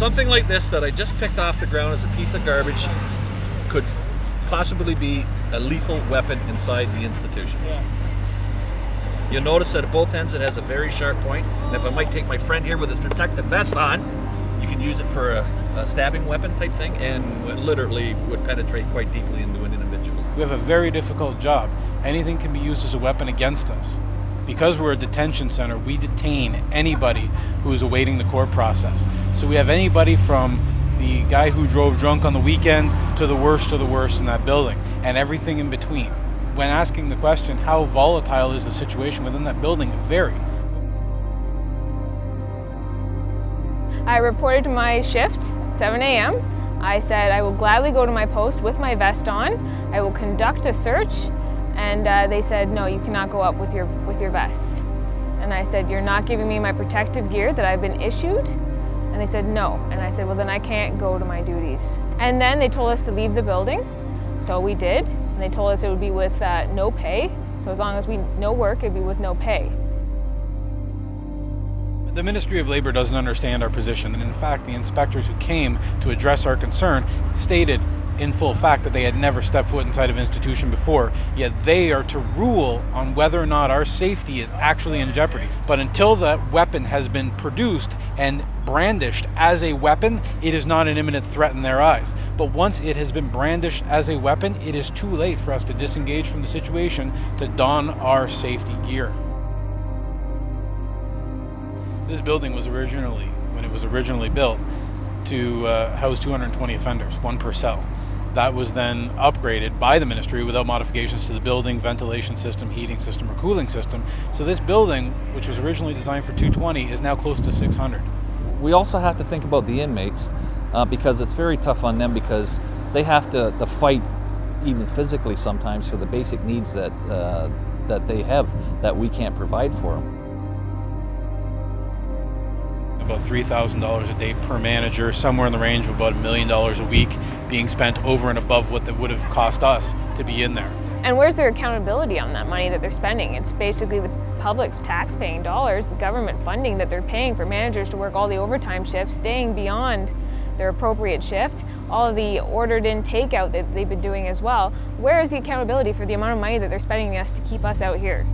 something like this that I just picked off the ground as a piece of garbage could possibly be a lethal weapon inside the institution. Yeah. You'll notice that at both ends it has a very sharp point, and if I might take my friend here with his protective vest on, you can use it for a stabbing weapon type thing, and it literally would penetrate quite deeply into an individual. We have a very difficult job. Anything can be used as a weapon against us. Because we're a detention center, we detain anybody who is awaiting the court process. So we have anybody from the guy who drove drunk on the weekend to the worst of the worst in that building, and everything in between. When asking the question, how volatile is the situation within that building, it varies. I reported to my shift at 7 a.m. I said I will gladly go to my post with my vest on. I will conduct a search, and they said, no, you cannot go up with your vest. And I said, you're not giving me my protective gear that I've been issued? And they said, no. And I said, well, then I can't go to my duties. And then they told us to leave the building, so we did. And they told us it would be with no pay. So as long as no work, it'd be with no pay. The Ministry of Labour doesn't understand our position, and in fact the inspectors who came to address our concern stated in full fact that they had never stepped foot inside of an institution before, yet they are to rule on whether or not our safety is actually in jeopardy. But until that weapon has been produced and brandished as a weapon, it is not an imminent threat in their eyes. But once it has been brandished as a weapon, it is too late for us to disengage from the situation to don our safety gear. This building was originally, when it was originally built, to house 220 offenders, one per cell. That was then upgraded by the ministry without modifications to the building, ventilation system, heating system, or cooling system. So this building, which was originally designed for 220, is now close to 600. We also have to think about the inmates because it's very tough on them because they have to fight even physically sometimes for the basic needs that they have that we can't provide for them. About $3,000 a day per manager, somewhere in the range of about $1 million a week being spent over and above what that would have cost us to be in there. And where's their accountability on that money that they're spending? It's basically the public's tax-paying dollars, the government funding that they're paying for managers to work all the overtime shifts, staying beyond their appropriate shift, all of the ordered-in takeout that they've been doing as well. Where is the accountability for the amount of money that they're spending us to keep us out here?